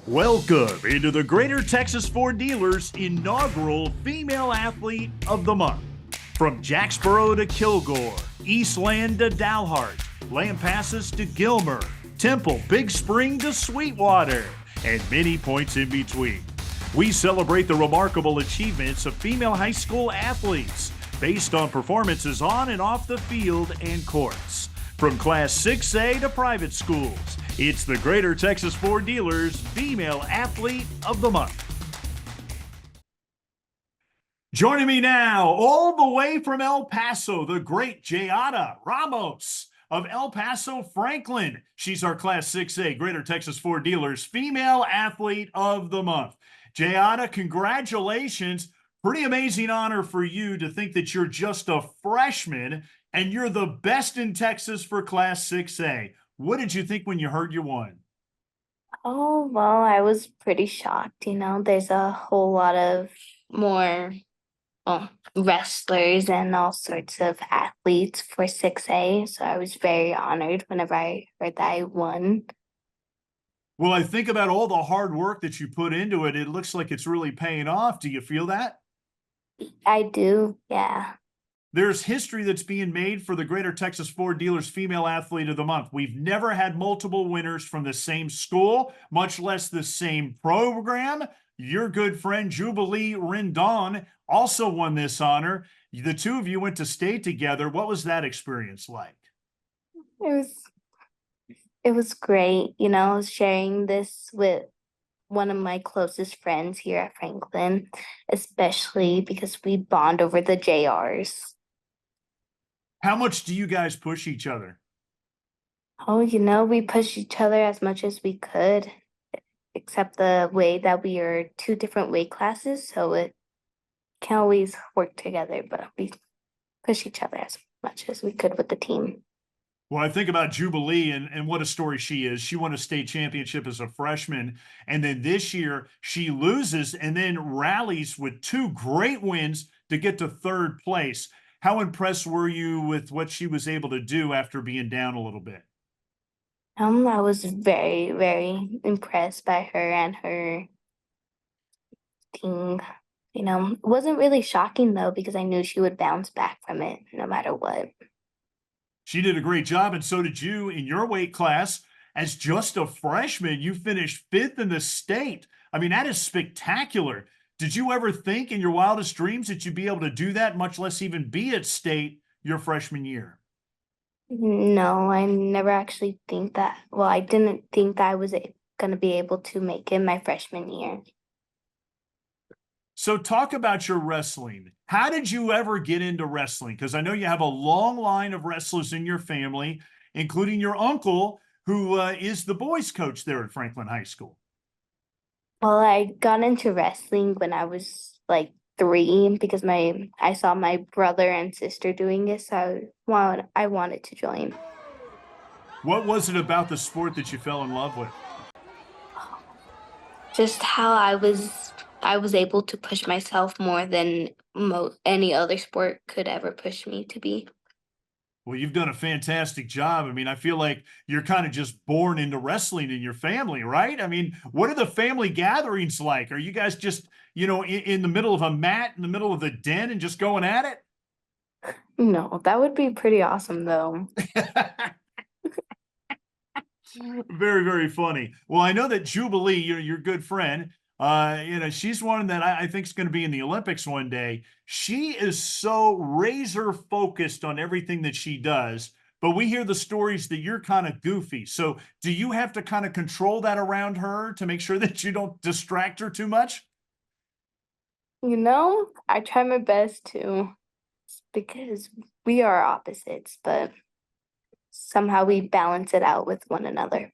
Welcome into the Greater Texas Ford Dealers inaugural Female Athlete of the Month. From Jacksboro to Kilgore, Eastland to Dalhart, Lampasas to Gilmer, Temple, Big Spring to Sweetwater, and many points in between. We celebrate the remarkable achievements of female high school athletes based on performances on and off the field and courts. From Class 6A to private schools, it's the Greater Texas Ford Dealers Female Athlete of the Month. Joining me now, all the way from El Paso, the great Jayada Ramos of El Paso, Franklin. She's our Class 6A Greater Texas Ford Dealers Female Athlete of the Month. Jayada, congratulations. Pretty amazing honor for you to think that you're just a freshman and you're the best in Texas for Class 6A. What did you think when you heard you won? Oh, well, I was pretty shocked. There's a whole lot of more wrestlers and all sorts of athletes for 6A. So I was very honored whenever I heard that I won. Well, I think about all the hard work that you put into it. It looks like it's really paying off. Do you feel that? I do, yeah. There's history that's being made for the Greater Texas Ford Dealers Female Athlete of the Month. We've never had multiple winners from the same school, much less the same program. Your good friend Jubilee Rendon also won this honor. The two of you went to state together. What was that experience like? It was great, sharing this with one of my closest friends here at Franklin, especially because we bond over the JRs. How much do you guys push each other? Oh, we pushed each other as much as we could, except the way that we are two different weight classes, so it can't always work together, but we push each other as much as we could with the team. Well, I think about Jubilee and what a story she is. She won a state championship as a freshman. And then this year she loses and then rallies with two great wins to get to third place. How impressed were you with what she was able to do after being down a little bit? I was very, very impressed by her and her team. It wasn't really shocking though, because I knew she would bounce back from it no matter what. She did a great job, and so did you in your weight class. As just a freshman, you finished fifth in the state. I mean, that is spectacular. Did you ever think in your wildest dreams that you'd be able to do that, much less even be at state your freshman year? No, I never actually think that. Well, I didn't think that I was going to be able to make it my freshman year. So talk about your wrestling. How did you ever get into wrestling? Because I know you have a long line of wrestlers in your family, including your uncle, who is the boys coach there at Franklin High School. Well, I got into wrestling when I was like 3 because I saw my brother and sister doing it, so I wanted to join. What was it about the sport that you fell in love with? Just how I was able to push myself more than any other sport could ever push me to be. Well, you've done a fantastic job. I mean, I feel like you're kind of just born into wrestling in your family, right? I mean, what are the family gatherings like? Are you guys just, in the middle of a mat, in the middle of the den and just going at it? No, that would be pretty awesome though. Very, very funny. Well, I know that Jubilee, your good friend, she's one that I think is going to be in the Olympics one day. She is so razor focused on everything that she does, but we hear the stories that you're kind of goofy. So do you have to kind of control that around her to make sure that you don't distract her too much? I try my best to, because we are opposites, but somehow we balance it out with one another.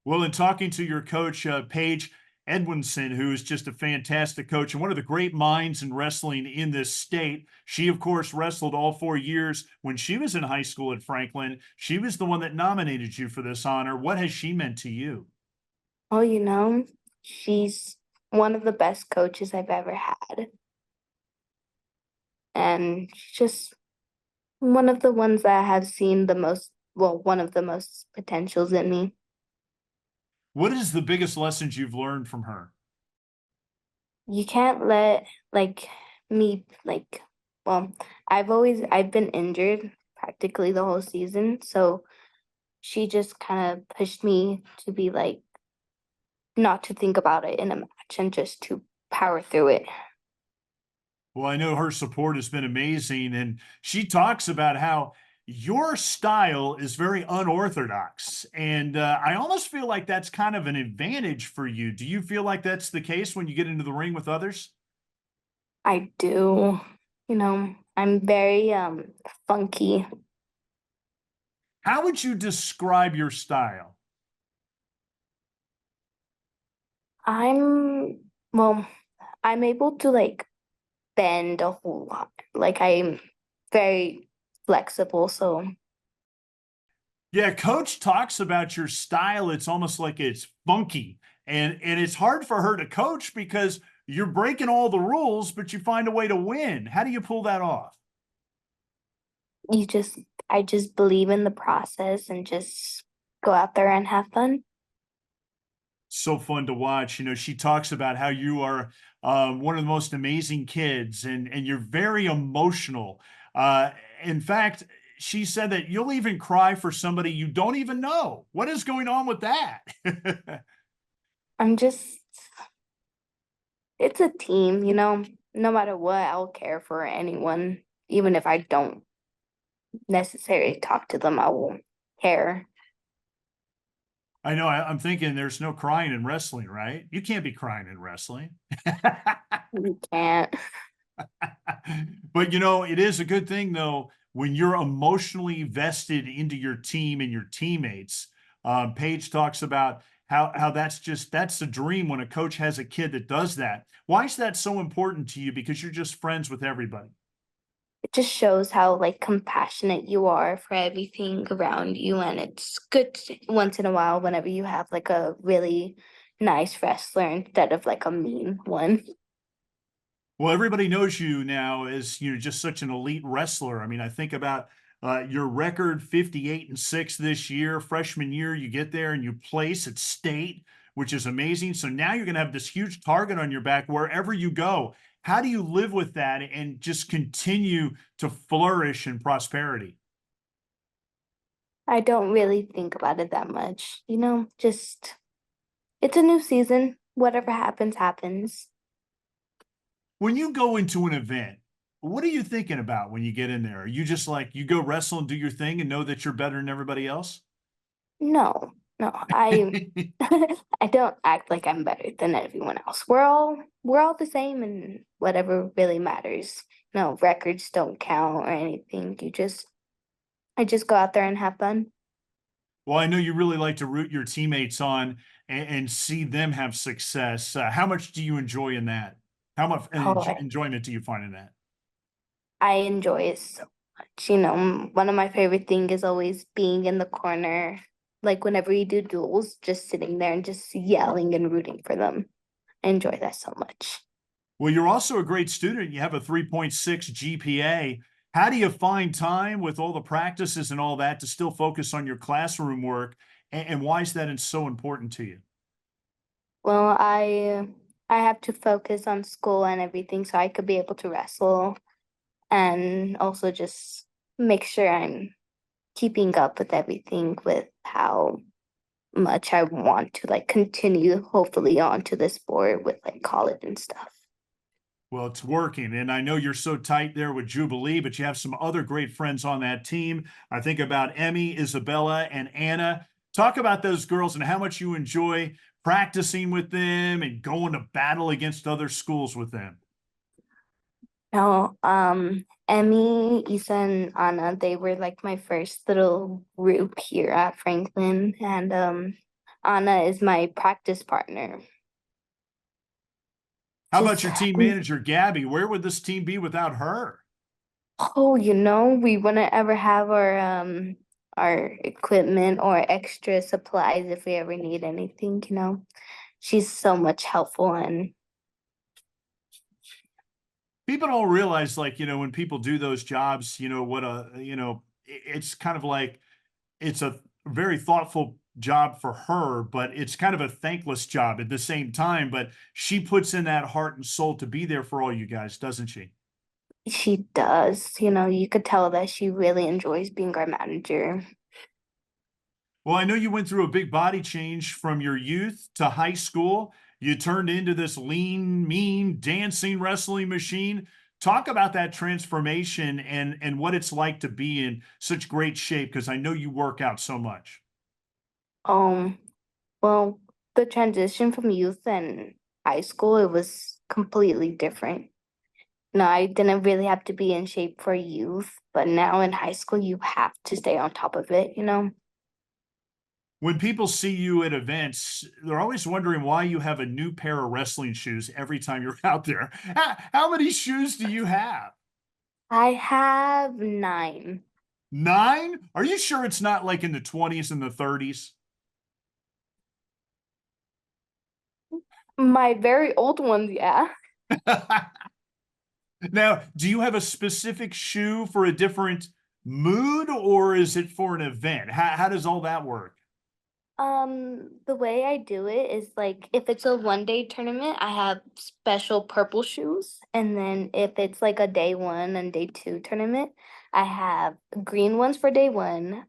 Well, in talking to your coach, Paige Edwinson, who is just a fantastic coach and one of the great minds in wrestling in this state. She, of course, wrestled all 4 years when she was in high school at Franklin. She was the one that nominated you for this honor. What has she meant to you? Oh, she's one of the best coaches I've ever had. And she's just one of the ones that have seen the most, well, one of the most potentials in me. What is the biggest lessons you've learned from her? You can't let like me like well, I've been injured practically the whole season, so she just kind of pushed me to be like not to think about it in a match and just to power through it. Well, I know her support has been amazing, and she talks about how your style is very unorthodox. And I almost feel like that's kind of an advantage for you. Do you feel like that's the case when you get into the ring with others? I do. I'm very funky. How would you describe your style? I'm well, I'm able to like bend a whole lot. Like I'm very flexible, so Yeah, coach talks about your style. It's almost like it's funky. And it's hard for her to coach because you're breaking all the rules, but you find a way to win. How do you pull that off? you just I just believe in the process and just go out there and have fun. So fun to watch. You know, she talks about how you are one of the most amazing kids, and you're very emotional. Uh, in fact, she said that you'll even cry for somebody you don't even know. What is going on with that? I'm just it's a team, no matter what, I'll care for anyone, even if I don't necessarily talk to them, I will care. I know. I'm thinking there's no crying in wrestling, right? You can't be crying in wrestling. You can't. But you know, it is a good thing though when you're emotionally vested into your team and your teammates. Paige talks about how that's a dream when a coach has a kid that does that. Why is that so important to you? Because you're just friends with everybody. It just shows how like compassionate you are for everything around you, and it's good once in a while whenever you have like a really nice wrestler instead of like a mean one. Well, everybody knows you now as just such an elite wrestler. I mean, I think about your record 58-6 this year. Freshman year, you get there and you place at state, which is amazing. So now you're going to have this huge target on your back wherever you go. How do you live with that and just continue to flourish in prosperity? I don't really think about it that much, just it's a new season. Whatever happens, happens. When you go into an event, what are you thinking about when you get in there? Are you just like you go wrestle and do your thing and know that you're better than everybody else? No, no, I don't act like I'm better than everyone else. We're all the same and whatever really matters. No, records don't count or anything. I just go out there and have fun. Well, I know you really like to root your teammates on and see them have success. How much do you enjoy in that? How much Oh, enjoyment do you find in that? I enjoy it so much. One of my favorite thing is always being in the corner, like whenever you do duels, just sitting there and just yelling and rooting for them. I enjoy that so much. Well, you're also a great student. You have a 3.6 GPA. How do you find time with all the practices and all that to still focus on your classroom work? And why is that so important to you? Well, I have to focus on school and everything so I could be able to wrestle and also just make sure I'm keeping up with everything with how much I want to like continue hopefully on to the sport with like college and stuff. Well, it's working. And I know you're so tight there with Jubilee, but you have some other great friends on that team. I think about Emmy, Isabella, and Anna. Talk about those girls and how much you enjoy practicing with them and going to battle against other schools with them. Now, Emmy, Isa, and Anna, they were like my first little group here at Franklin, and Anna is my practice partner. How about Just your team we manager, Gabby? Where would this team be without her? Oh, we wouldn't ever have our equipment or extra supplies if we ever need anything. She's so much helpful and People don't realize, like, when people do those jobs, what it's kind of like it's a very thoughtful job for her, but it's kind of a thankless job at the same time. But she puts in that heart and soul to be there for all you guys, doesn't she? She does. You could tell that she really enjoys being our manager. Well, I know you went through a big body change from your youth to high school. You turned into this lean, mean, dancing wrestling machine. Talk about that transformation and what it's like to be in such great shape, because I know you work out so much. Um, well, the transition from youth and high school, it was completely different. No, I didn't really have to be in shape for youth, but now in high school, you have to stay on top of it. When people see you at events, they're always wondering why you have a new pair of wrestling shoes every time you're out there. How many shoes do you have? I have 9. 9? Are you sure it's not like in the 20s and the 30s? My very old ones, yeah. Now, do you have a specific shoe for a different mood, or is it for an event? How does all that work? The way I do it is like if it's a 1 day tournament, I have special purple shoes. And then if it's like a day 1 and day 2 tournament, I have green ones for day 1,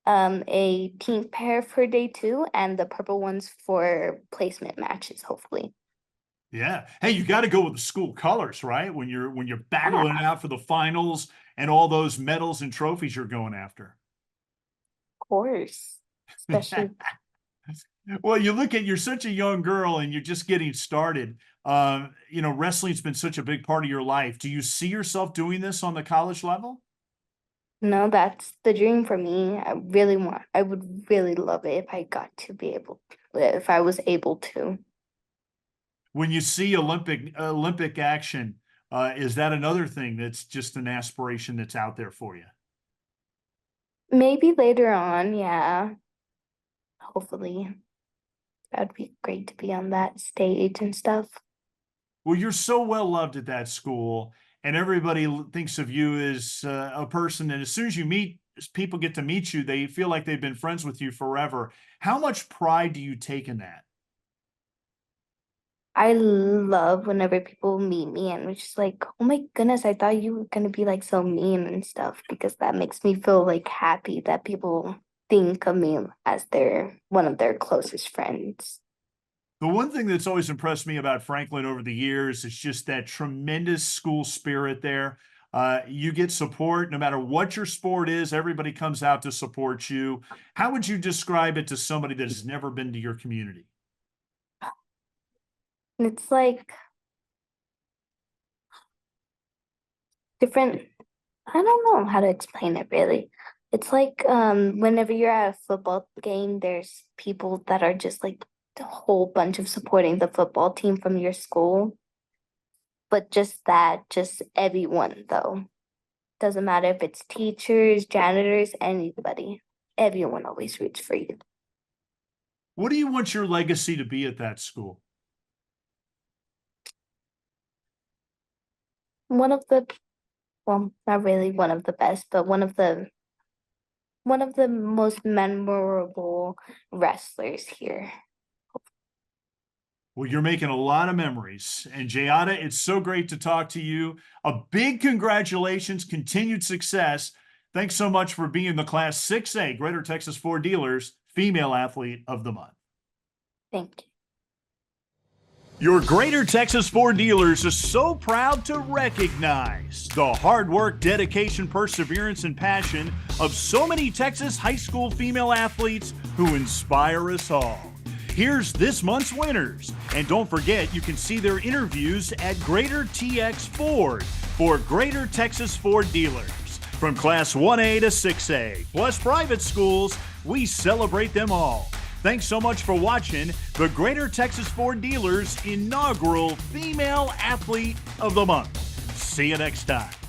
a pink pair for day 2, and the purple ones for placement matches, hopefully. Yeah. Hey, you got to go with the school colors, right? When you're battling it Yeah, out for the finals and all those medals and trophies you're going after. of course. Especially Well, you're such a young girl and you're just getting started. Wrestling's been such a big part of your life. Do you see yourself doing this on the college level? no, that's the dream for me. I would really love it if I got to be able, if I was able to. When you see Olympic action, is that another thing that's just an aspiration that's out there for you? Maybe later on, yeah, hopefully. That'd be great to be on that stage and stuff. Well, you're so well loved at that school, and everybody thinks of you as a person. And as soon as as people get to meet you, they feel like they've been friends with you forever. How much pride do you take in that? I love whenever people meet me and it's just like, oh my goodness, I thought you were gonna be like so mean and stuff because that makes me feel like happy that people think of me as one of their closest friends. The one thing that's always impressed me about Franklin over the years is just that tremendous school spirit there. You get support no matter what your sport is. Everybody comes out to support you. How would you describe it to somebody that has never been to your community? And it's like different, I don't know how to explain it really. It's like whenever you're at a football game, there's people that are just like a whole bunch of supporting the football team from your school. But just everyone though. Doesn't matter if it's teachers, janitors, anybody. Everyone always roots for you. What do you want your legacy to be at that school? One of the, well, not really one of the best, but one of the most memorable wrestlers here. Well, you're making a lot of memories. And Jayada, it's so great to talk to you. A big congratulations, continued success. Thanks so much for being the Class 6A Greater Texas Ford Dealers Female Athlete of the Month. Thank you. Your Greater Texas Ford Dealers is so proud to recognize the hard work, dedication, perseverance, and passion of so many Texas high school female athletes who inspire us all. Here's this month's winners. And don't forget, you can see their interviews at Greater TX Ford for Greater Texas Ford Dealers. From Class 1A to 6A, plus private schools, we celebrate them all. Thanks so much for watching the Greater Texas Ford Dealers inaugural Female Athlete of the Month. See you next time.